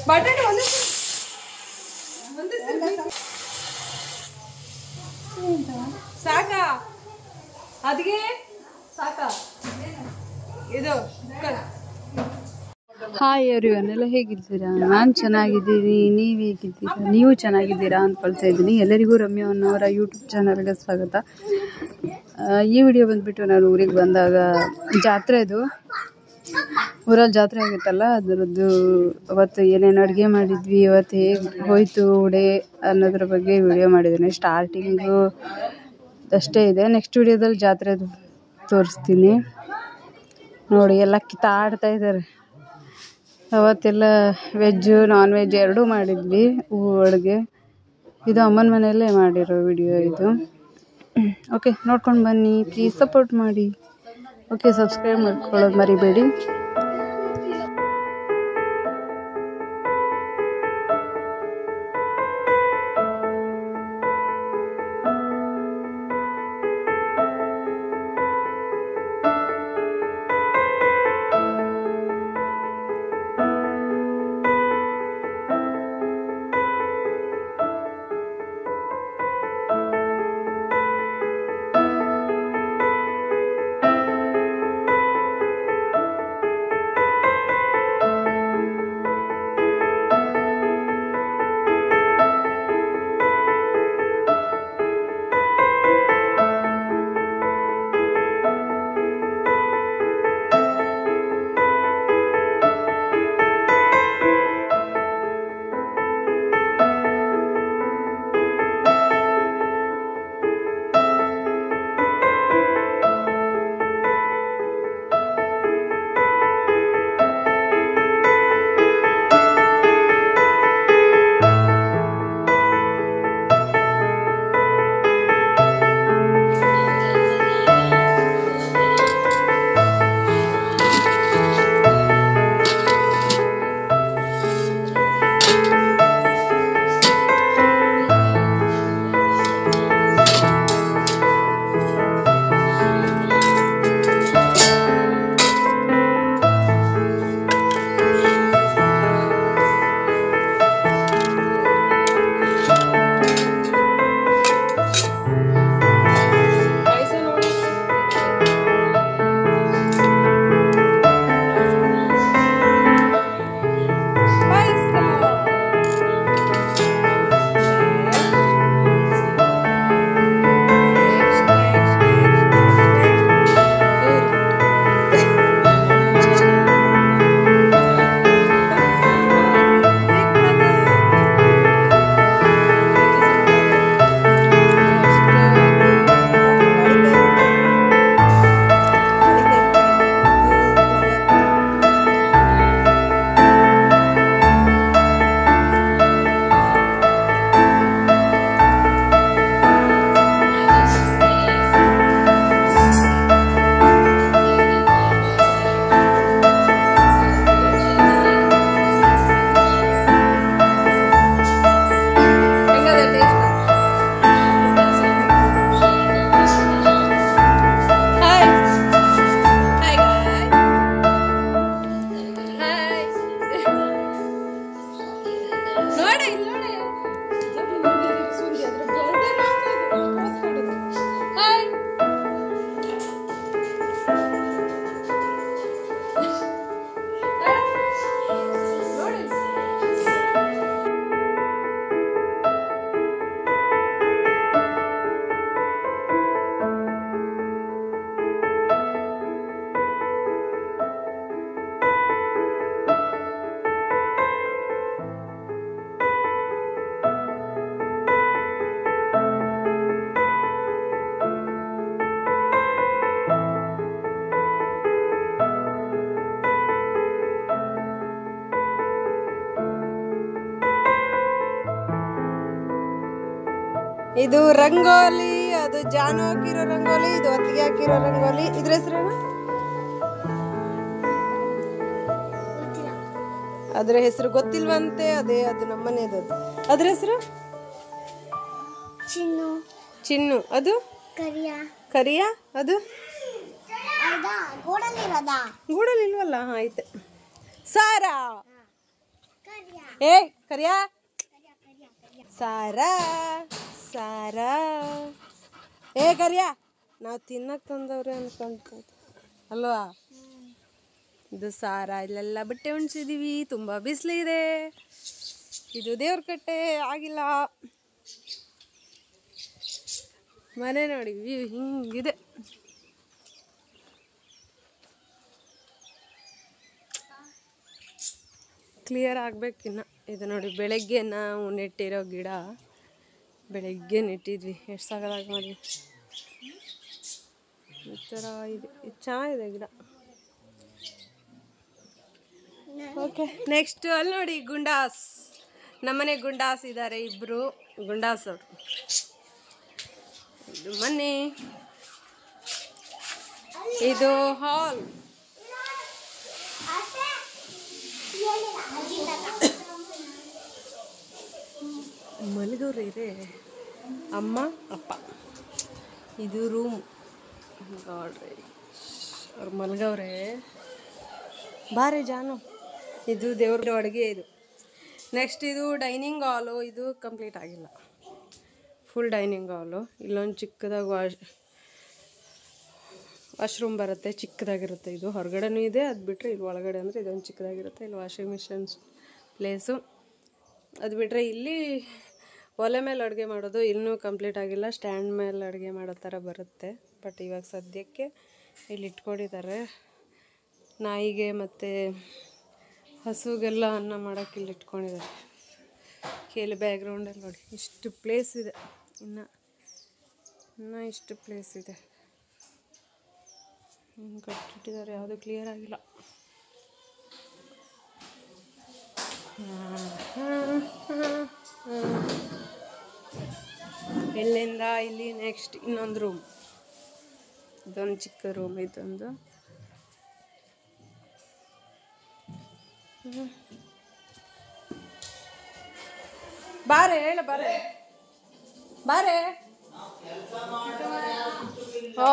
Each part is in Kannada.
ಬಟಾಟೆ ಸಾಕಾ ಅದಕ್ಕೆ ಸಾಕಾ ಇದು ಹಾಯ್ ಎವ್ರಿವನ್, ಎಲ್ಲ ಹೇಗಿದ್ದೀರಾ? ನಾನು ಚೆನ್ನಾಗಿದ್ದೀನಿ. ನೀವು ಹೇಗಿದ್ದೀರಾ? ನೀವು ಚೆನ್ನಾಗಿದ್ದೀರಾ ಅಂದ್ಕೊಳ್ತಾ ಇದ್ದೀನಿ. ಎಲ್ಲರಿಗೂ ರಮ್ಯಾವನ್ನವರ ಯೂಟ್ಯೂಬ್ ಚಾನಲ್ಗೆ ಸ್ವಾಗತ. ಈ ವಿಡಿಯೋ ಬಂದುಬಿಟ್ಟು ನಾನು ಊರಿಗೆ ಬಂದಾಗ ಜಾತ್ರೆದು ಊರಲ್ಲಿ ಜಾತ್ರೆ ಆಗಿತ್ತಲ್ಲ, ಅದರದ್ದು ಅವತ್ತು ಏನೇನು ಅಡುಗೆ ಮಾಡಿದ್ವಿ, ಇವತ್ತು ಹೇಗೆ ಹೋಯಿತು ಉಡೆ ಅನ್ನೋದ್ರ ಬಗ್ಗೆ ವಿಡಿಯೋ ಮಾಡಿದ್ದೀನಿ. ಸ್ಟಾರ್ಟಿಂಗು ಅಷ್ಟೇ ಇದೆ, ನೆಕ್ಸ್ಟ್ ವಿಡಿಯೋದಲ್ಲಿ ಜಾತ್ರೆದು ತೋರಿಸ್ತೀನಿ. ನೋಡಿ ಎಲ್ಲ ಕಿತ್ತಾಡ್ತಾ ಇದ್ದಾರೆ. ಅವತ್ತೆಲ್ಲ ವೆಜ್ಜು ನಾನ್ ವೆಜ್ ಎರಡೂ ಮಾಡಿದ್ವಿ ಅಡುಗೆ. ಇದು ಅಮ್ಮನ ಮನೆಯಲ್ಲೇ ಮಾಡಿರೋ ವಿಡಿಯೋ ಇದು. ಓಕೆ, ನೋಡ್ಕೊಂಡು ಬನ್ನಿ. ಪ್ಲೀಸ್ ಸಪೋರ್ಟ್ ಮಾಡಿ. ಓಕೆ, ಸಬ್ಸ್ಕ್ರೈಬ್ ಮಾಡ್ಕೊಳ್ಳೋದು ಮರಿಬೇಡಿ. ಇದು ರಂಗೋಲಿ, ಅದು ಜಾನು ಹಾಕಿರೋ ರಂಗೋಲಿ, ಇದು ಹೊತ್ತಿಗೆ ಹಾಕಿರೋ ರಂಗೋಲಿ. ಇದ್ರ ಹೆಸರೇನು? ಅದ್ರ ಹೆಸರು ಗೊತ್ತಿಲ್ವಂತೆ. ಅದೇ ಅದು ನಮ್ಮನೇದು. ಅದ್ರ ಹೆಸರು ಚಿನ್ನು. ಚಿನ್ನು. ಅದು ಕರಿಯಾ. ಅದು ಗೂಡಲ್ಲಿ ಇಲ್ವಲ್ಲ. ಆಯ್ತು. ಸಾರಾ ಏ ಕರಿಯಾ ಸಾರಾ ಸಾರಾ ಏ ಕರಿಯಾ ನಾವು ತಿನ್ನಕ್ ತಂದವ್ರೆ ಅನ್ಕೊಂತ ಅಲ್ವಾ. ಇದು ಸಾರಾ. ಇಲ್ಲೆಲ್ಲ ಬಟ್ಟೆ ಹೊಣ್ಸಿದೀವಿ. ತುಂಬ ಬಿಸಿಲಿದೆ. ಇದು ದೇವ್ರ ಕಟ್ಟೆ ಆಗಿಲ್ಲ. ಮನೆ ನೋಡಿ ವ್ಯೂ ಹಿಂಗಿದೆ. ಕ್ಲಿಯರ್ ಆಗ್ಬೇಕಿನ್ನ. ಇದು ನೋಡಿ ಬೆಳಗ್ಗೆ ನಾವು ನೆಟ್ಟಿರೋ ಗಿಡ. ಬೆಳಗ್ಗೆ ನೆಟ್ಟಿದ್ವಿ. ಎಷ್ಟು ಸಾಗದಾಗ ಮಾಡಿದ್ವಿ. ಈ ಥರ ಇದೆ. ಇದು ಚೆನ್ನಾಗಿದೆ ಗಿಡ. ಓಕೆ ನೆಕ್ಸ್ಟ್ ಅಲ್ಲಿ ನೋಡಿ ಗುಂಡಾಸ್. ನಮ್ಮನೆ ಗುಂಡಾಸ್ ಇದ್ದಾರೆ ಇಬ್ಬರು ಗುಂಡಾಸ್ ಅವರು. ಇದು ಮನೆ. ಇದು ಹಾಲ್. ಮಲಗೋರು ಇದೆ ಅಮ್ಮ ಅಪ್ಪ. ಇದು ರೂಮ್. ಗಾಡ್ರಿ ಅವ್ರು ಮಲಗವ್ರೆ. ಬಾರೆ ಜಾನು. ಇದು ದೇವ್ರ ಅಡುಗೆ. ಇದು ನೆಕ್ಸ್ಟ್ ಇದು ಡೈನಿಂಗ್ ಹಾಲು. ಇದು ಕಂಪ್ಲೀಟ್ ಆಗಿಲ್ಲ. ಫುಲ್ ಡೈನಿಂಗ್ ಹಾಲು. ಇಲ್ಲೊಂದು ಚಿಕ್ಕದಾಗಿ ವಾಶ್ರೂಮ್ ಬರುತ್ತೆ. ಚಿಕ್ಕದಾಗಿರುತ್ತೆ. ಇದು ಹೊರಗಡೆನೂ ಇದೆ. ಅದು ಬಿಟ್ಟರೆ ಇಲ್ಲಿ ಒಳಗಡೆ ಅಂದರೆ ಇದೊಂದು ಚಿಕ್ಕದಾಗಿರುತ್ತೆ. ಇಲ್ಲಿ ವಾಷಿಂಗ್ ಮಿಷನ್ಸ್ ಪ್ಲೇಸು. ಅದು ಬಿಟ್ಟರೆ ಇಲ್ಲಿ ಒಲೆ ಮೇಲೆ ಅಡುಗೆ ಮಾಡೋದು ಇನ್ನೂ ಕಂಪ್ಲೀಟ್ ಆಗಿಲ್ಲ. ಸ್ಟ್ಯಾಂಡ್ ಮೇಲೆ ಅಡುಗೆ ಮಾಡೋ ಥರ ಬರುತ್ತೆ. ಬಟ್ ಇವಾಗ ಸದ್ಯಕ್ಕೆ ಇಲ್ಲಿ ಇಟ್ಕೊಂಡಿದ್ದಾರೆ. ನಾಯಿಗೆ ಮತ್ತು ಹಸುಗೆಲ್ಲ ಅನ್ನ ಮಾಡೋಕ್ಕೆ ಇಲ್ಲಿ ಇಟ್ಕೊಂಡಿದ್ದಾರೆ. ಕೇಳಿ ಬ್ಯಾಕ್ಗ್ರೌಂಡಲ್ಲಿ ನೋಡಿ ಇಷ್ಟು ಪ್ಲೇಸ್ ಇದೆ. ಇನ್ನೂ ಇಷ್ಟು ಪ್ಲೇಸ್ ಇದೆ. ಕಟ್ಟಿಟ್ಟಿದ್ದಾರೆ. ಯಾವುದು ಕ್ಲಿಯರ್ ಆಗಿಲ್ಲ. ಇಲ್ಲಿಂದ ಇಲ್ಲಿ ನೆಕ್ಸ್ಟ್ ಇನ್ನೊಂದು ರೂಮ್. ಇದೊಂದು ಚಿಕ್ಕ ರೂಮ್. ಇದೊಂದು ಬಾರೆ ಹೇಳ ಬಾರೆ ಬಾರೆ. ಓ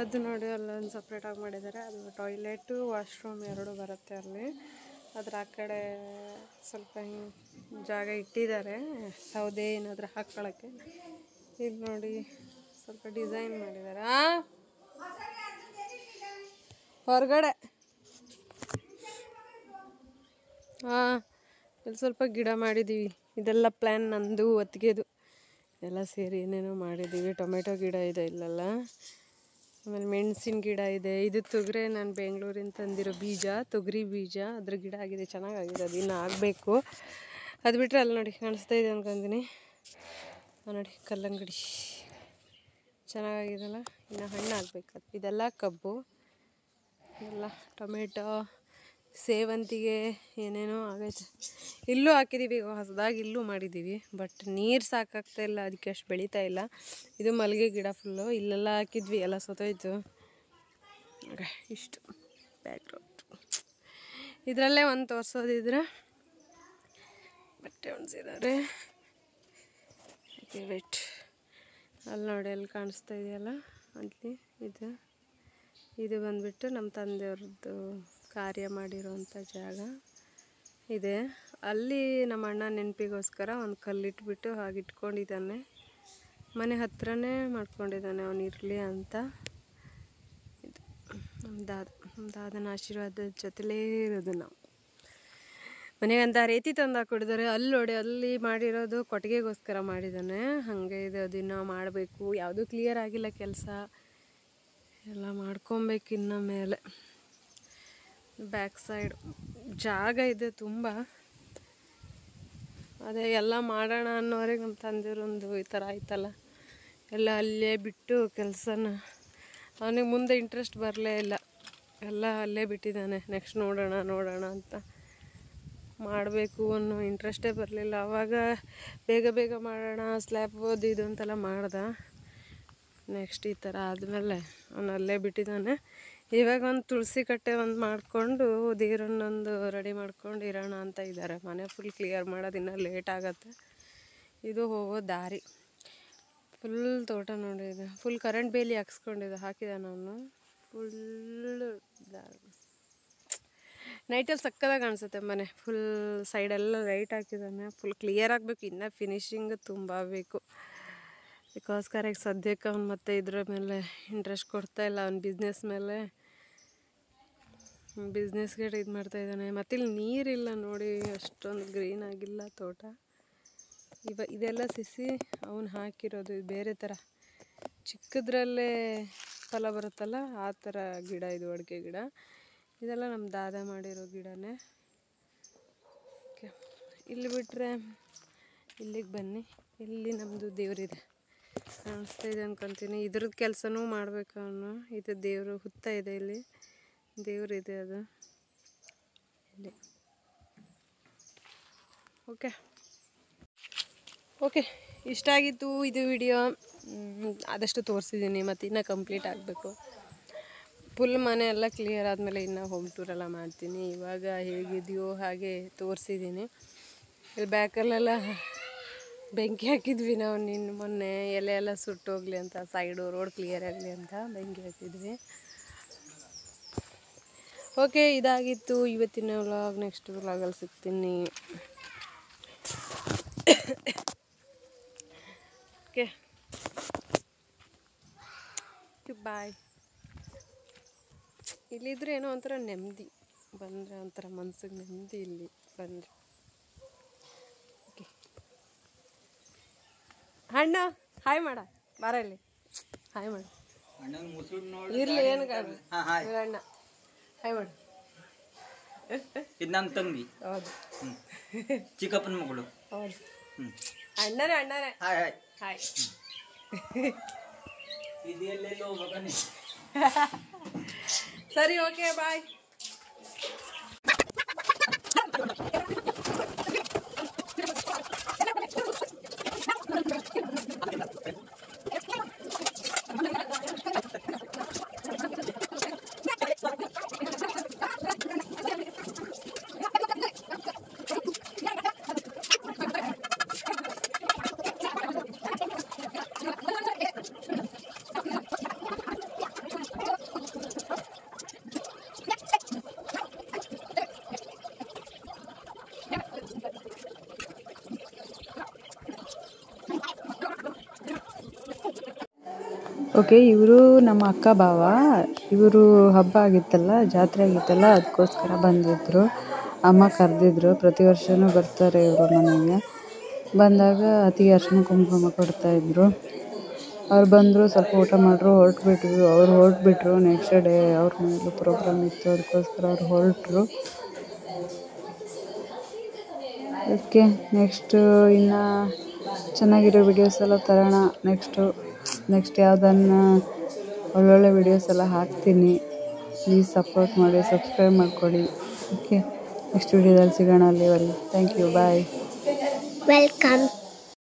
ಅದು ನೋಡಿ ಅಲ್ಲೊಂದು ಸಪ್ರೇಟಾಗಿ ಮಾಡಿದ್ದಾರೆ. ಅದು ಟಾಯ್ಲೆಟು ವಾಶ್ರೂಮ್ ಎರಡು ಬರುತ್ತೆ ಅಲ್ಲಿ. ಅದ್ರ ಆ ಕಡೆ ಸ್ವಲ್ಪ ಹಿಂಗೆ ಜಾಗ ಇಟ್ಟಿದ್ದಾರೆ ಸೌದೆ ಏನಾದರೂ ಹಾಕ್ಕೊಳ್ಳೋಕ್ಕೆ. ಇಲ್ಲಿ ನೋಡಿ ಸ್ವಲ್ಪ ಡಿಸೈನ್ ಮಾಡಿದ್ದಾರೆ. ಹೊರಗಡೆ ಇಲ್ಲಿ ಸ್ವಲ್ಪ ಗಿಡ ಮಾಡಿದ್ದೀವಿ. ಇದೆಲ್ಲ ಪ್ಲ್ಯಾನ್ ನಂದು ಒತ್ತಿಗೆದು ಎಲ್ಲ ಸೇರಿ ಏನೇನೋ ಮಾಡಿದ್ದೀವಿ. ಟೊಮೆಟೊ ಗಿಡ ಇದೆ ಇಲ್ಲೆಲ್ಲ. ಆಮೇಲೆ ಮೆಣಸಿನ ಗಿಡ ಇದೆ. ಇದು ತೊಗರೆ ನಾನು ಬೆಂಗಳೂರಿಂದ ತಂದಿರೋ ಬೀಜ, ತೊಗರಿ ಬೀಜ. ಅದ್ರ ಗಿಡ ಆಗಿದೆ. ಚೆನ್ನಾಗಾಗಿದೆ. ಅದು ಇನ್ನೂ ಆಗಬೇಕು. ಅದು ಬಿಟ್ಟರೆ ಅಲ್ಲಿ ನೋಡಿ ಕಾಣಿಸ್ತಾ ಇದೆ ಅನ್ಕೊಂತೀನಿ. ನೋಡಿ ಕಲ್ಲಂಗಡಿ ಚೆನ್ನಾಗಾಗಿದೆಲ್ಲ. ಇನ್ನು ಹಣ್ಣು ಆಗಬೇಕು. ಇದೆಲ್ಲ ಕಬ್ಬು. ಎಲ್ಲ ಟೊಮೆಟೊ, ಸೇವಂತಿಗೆ ಏನೇನೋ ಆಗೈತೆ. ಇಲ್ಲೂ ಹಾಕಿದ್ದೀವಿ. ಈಗ ಹೊಸದಾಗಿ ಇಲ್ಲೂ ಮಾಡಿದ್ದೀವಿ. ಬಟ್ ನೀರು ಸಾಕಾಗ್ತಾ ಇಲ್ಲ. ಅದಕ್ಕೆ ಅಷ್ಟು ಬೆಳೀತಾ ಇಲ್ಲ. ಇದು ಮಲ್ಲಿಗೆ ಗಿಡ ಫುಲ್ಲು. ಇಲ್ಲೆಲ್ಲ ಹಾಕಿದ್ವಿ. ಎಲ್ಲ ಸತ್ತೋಯ್ತು. ಇಷ್ಟು ಬ್ಯಾಕ್ಗ್ರೌಂಡ್. ಇದರಲ್ಲೇ ಒಂದು ತೋರಿಸೋದಿದ್ರೆ ಬಟ್ಟೆ ಹೊಣ್ಸಿದ್ದಾರೆ. Okay wait. ಅಲ್ಲಿ ನೋಡಿ ಅಲ್ಲಿ ಕಾಣಿಸ್ತಾ ಇದೆಯಲ್ಲ ಅಲ್ಲಿ ಇದು ಬಂದುಬಿಟ್ಟು ನಮ್ಮ ತಂದೆಯವ್ರದ್ದು ಕಾರ್ಯ ಮಾಡಿರೋವಂಥ ಜಾಗ ಇದೆ. ಅಲ್ಲಿ ನಮ್ಮ ಅಣ್ಣ ನೆನಪಿಗೋಸ್ಕರ ಒಂದು ಕಲ್ಲಿಟ್ಬಿಟ್ಟು ಹಾಗೆ ಇಟ್ಕೊಂಡಿದ್ದಾನೆ. ಮನೆ ಹತ್ರನೇ ಮಾಡ್ಕೊಂಡಿದ್ದಾನೆ ಅವನು ಇರಲಿ ಅಂತ. ಇದು ನಮ್ಮ ದಾದನ ಆಶೀರ್ವಾದದ ಜೊತೆಲೇ ಇರೋದು ನಾವು. ಮನೆಗಂತ ರೀತಿ ತಂದು ಹಾಕ್ಕೊಡಿದ್ದಾರೆ. ಅಲ್ಲಿ ನೋಡಿ ಅಲ್ಲಿ ಮಾಡಿರೋದು ಕೊಟ್ಟಿಗೆಗೋಸ್ಕರ ಮಾಡಿದ್ದಾನೆ. ಹಾಗೆ ಇದೆ. ಅದನ್ನು ಮಾಡಬೇಕು. ಯಾವುದೂ ಕ್ಲಿಯರ್ ಆಗಿಲ್ಲ ಕೆಲಸ. ಎಲ್ಲ ಮಾಡ್ಕೊಬೇಕು ಇನ್ನು ಮೇಲೆ. ಬ್ಯಾಕ್ ಸೈಡ್ ಜಾಗ ಇದೆ ತುಂಬ. ಅದೇ ಎಲ್ಲ ಮಾಡೋಣ ಅನ್ನೋರಿಗೆ ನಮ್ಮ ತಂದೆಯವ್ರೊಂದು ಈ ಥರ ಆಯ್ತಲ್ಲ, ಎಲ್ಲ ಅಲ್ಲೇ ಬಿಟ್ಟು ಕೆಲಸನ. ಅವನಿಗೆ ಮುಂದೆ ಇಂಟ್ರೆಸ್ಟ್ ಬರಲೇ ಇಲ್ಲ. ಎಲ್ಲ ಅಲ್ಲೇ ಬಿಟ್ಟಿದ್ದಾನೆ. ನೆಕ್ಸ್ಟ್ ನೋಡೋಣ ಅಂತ ಮಾಡಬೇಕು ಅನ್ನೋ ಇಂಟ್ರೆಸ್ಟೇ ಬರಲಿಲ್ಲ. ಆವಾಗ ಬೇಗ ಮಾಡೋಣ ಸ್ಲ್ಯಾಬ್ ಇದು ಅಂತೆಲ್ಲ ಮಾಡ್ದೆ. ನೆಕ್ಸ್ಟ್ ಈ ಥರ ಆದಮೇಲೆ ಅವನು ಅಲ್ಲೇ ಬಿಟ್ಟಿದ್ದಾನೆ. ಇವಾಗ ಒಂದು ತುಳಸಿ ಕಟ್ಟೆ ಒಂದು ಮಾಡಿಕೊಂಡು ದೇವ್ರನ್ನೊಂದು ರೆಡಿ ಮಾಡ್ಕೊಂಡು ಇರೋಣ ಅಂತ ಇದ್ದಾರೆ. ಮನೆ ಫುಲ್ ಕ್ಲಿಯರ್ ಮಾಡೋದು ಇನ್ನೂ ಲೇಟ್ ಆಗುತ್ತೆ. ಇದು ಹೋಗೋ ದಾರಿ. ಫುಲ್ ತೋಟ ನೋಡಿ ಇದು. ಫುಲ್ ಕರೆಂಟ್ ಬೇಲಿ ಹಾಕ್ಸ್ಕೊಂಡಿದ್ದೆ, ಹಾಕಿದ್ದಾನೆ ಅವನು. ಫುಲ್ಲು ನೈಟಲ್ಲಿ ಸಕ್ಕದಾಗಿ ಕಾಣಿಸುತ್ತೆ ಮನೆ. ಫುಲ್ ಸೈಡೆಲ್ಲ ಲೈಟ್ ಹಾಕಿದ್ದಾನೆ. ಫುಲ್ ಕ್ಲಿಯರ್ ಆಗಬೇಕು, ಇನ್ನೂ ಫಿನಿಶಿಂಗ್ ತುಂಬ ಬೇಕು. ಅದಕ್ಕೋಸ್ಕರ ಈಗ ಸದ್ಯಕ್ಕೆ ಅವ್ನು ಮತ್ತೆ ಇದ್ರ ಮೇಲೆ ಇಂಟ್ರೆಸ್ಟ್ ಕೊಡ್ತಾಯಿಲ್ಲ. ಅವ್ನ ಬಿಸ್ನೆಸ್ ಮೇಲೆ, ಬಿಸ್ನೆಸ್ಗೆ ಇದು ಮಾಡ್ತಾಯಿದ್ದಾನೆ. ಮತ್ತು ಇಲ್ಲಿ ನೀರಿಲ್ಲ ನೋಡಿ, ಅಷ್ಟೊಂದು ಗ್ರೀನ್ ಆಗಿಲ್ಲ ತೋಟ. ಇದೆಲ್ಲ ಸಿಸಿ ಅವನು ಹಾಕಿರೋದು. ಇದು ಬೇರೆ ಥರ ಚಿಕ್ಕದ್ರಲ್ಲೇ ಫಲ ಬರುತ್ತಲ್ಲ ಆ ಥರ ಗಿಡ ಇದು, ಅಡಿಕೆ ಗಿಡ. ಇದೆಲ್ಲ ನಮ್ಮ ದಾದ ಮಾಡಿರೋ ಗಿಡನೇ. ಓಕೆ, ಇಲ್ಲಿ ಬಿಟ್ಟರೆ ಇಲ್ಲಿಗೆ ಬನ್ನಿ. ಇಲ್ಲಿ ನಮ್ಮದು ದೇವರಿದೆ, ಕಾಣಿಸ್ತಾ ಇದೆ ಅಂದ್ಕೊತೀನಿ. ಇದ್ರದ್ದು ಕೆಲಸನೂ ಮಾಡಬೇಕು ಅವನು. ಇದು ದೇವರು ಹುತ್ತ ಇದೆ, ಇಲ್ಲಿ ದೇವರಿದೆ ಅದು ಇಲ್ಲಿ. ಓಕೆ ಇಷ್ಟ ಆಗಿತ್ತು ಇದು ವಿಡಿಯೋ. ಆದಷ್ಟು ತೋರಿಸಿದ್ದೀನಿ, ಮತ್ತು ಇನ್ನೂ ಕಂಪ್ಲೀಟ್ ಆಗಬೇಕು. ಫುಲ್ ಮನೆ ಎಲ್ಲ ಕ್ಲಿಯರ್ ಆದಮೇಲೆ ಇನ್ನೂ ಹೋಮ್ ಟೂರೆಲ್ಲ ಮಾಡ್ತೀನಿ. ಇವಾಗ ಹೇಗಿದೆಯೋ ಹಾಗೆ ತೋರಿಸಿದ್ದೀನಿ. ಇಲ್ಲಿ ಬ್ಯಾಕಲ್ಲೆಲ್ಲ ಬೆಂಕಿ ಹಾಕಿದ್ವಿ ನಾವು ಮೊನ್ನೆ, ಎಲೆ ಎಲ್ಲ ಸುಟ್ಟೋಗ್ಲಿ ಅಂತ, ಸೈಡು ರೋಡ್ ಕ್ಲಿಯರ್ ಆಗಲಿ ಅಂತ ಬೆಂಕಿ ಹಾಕಿದ್ವಿ. ಓಕೆ, ಇದಾಗಿತ್ತು ಇವತ್ತಿನ ವ್ಲಾಗ್. ನೆಕ್ಸ್ಟ್ ವ್ಲಾಗಲ್ಲಿ ಸಿಗ್ತೀನಿ. ಓಕೆ, ಬಾಯ್. ಇಲ್ಲಿದ್ರೆ ಏನೋ ಒಂಥರ ನೆಮ್ಮದಿ, ಬಂದರೆ ಒಂಥರ ಮನ್ಸಿಗೆ ನೆಮ್ಮದಿ ಇಲ್ಲಿ ಬಂದರೆ. ಓಕೆ, ಅಣ್ಣ ಹಾಯ್ ಮಾಡ, ಬಾರ ಇಲ್ಲಿ ಹಾಯ್ ಮಾಡ. ಇರ್ಲಿ ಏನು ಕಾರಣ, ಅಣ್ಣ ಹಾಯ್ ಮಾಡು. ಇದು ನನ್ನ ತಂಗಿ. ಹೌದು, ಚಿಕ್ಕಪ್ಪನ ಮಗಳು. ಹೌದು, ಅಣ್ಣರೇ ಹಾಯ್ ಹಾಯ್ ಹಾಯ್. ಇದು ಎಲ್ಲೆಲ್ಲೋ ಹೋಗ್ಬೇಕನೆ. ಸರಿ, ಓಕೆ, ಬಾಯ್. ಓಕೆ, ಇವರು ನಮ್ಮ ಅಕ್ಕ ಬಾವ. ಇವರು ಹಬ್ಬ ಆಗಿತ್ತಲ್ಲ, ಜಾತ್ರೆ ಆಗಿತ್ತಲ್ಲ, ಅದಕ್ಕೋಸ್ಕರ ಬಂದಿದ್ದರು. ಅಮ್ಮ ಕರೆದಿದ್ರು. ಪ್ರತಿ ವರ್ಷವೂ ಬರ್ತಾರೆ ಇವರು ಮನೆಗೆ. ಬಂದಾಗ ಅತಿಗೆ ಅರ್ಶಿನ ಕುಂಕುಮ ಕೊಡ್ತಾಯಿದ್ರು. ಅವ್ರು ಬಂದರು, ಸ್ವಲ್ಪ ಊಟ ಮಾಡಿದ್ರು, ಹೊರಟ್ಬಿಟ್ರು. ಅವ್ರು ಹೊರಟ್ಬಿಟ್ರು. ನೆಕ್ಸ್ಟ್ ಡೇ ಅವ್ರ ಮನೇಲಿ ಪ್ರೋಗ್ರಾಮ್ ಇತ್ತು, ಅದಕ್ಕೋಸ್ಕರ ಅವ್ರು ಹೊರಟರು. ಅದಕ್ಕೆ ನೆಕ್ಸ್ಟು ಇನ್ನು ಚೆನ್ನಾಗಿರೋ ವಿಡಿಯೋಸ್ ಎಲ್ಲ ತರೋಣ. ನೆಕ್ಸ್ಟ್ ಯಾವುದನ್ನು ಒಳ್ಳೊಳ್ಳೆ ವಿಡಿಯೋಸ್ ಎಲ್ಲ ಹಾಕ್ತೀನಿ. ಪ್ಲೀಸ್ ಸಪೋರ್ಟ್ ಮಾಡಿ, ಸಬ್ಸ್ಕ್ರೈಬ್ ಮಾಡ್ಕೊಳ್ಳಿ. ಓಕೆ, ನೆಕ್ಸ್ಟ್ ವಿಡಿಯೋದಲ್ಲಿ ಸಿಗೋಣ. ಅಲ್ಲಿವರೆಗೆ ಥ್ಯಾಂಕ್ ಯು, ಬಾಯ್. Welcome.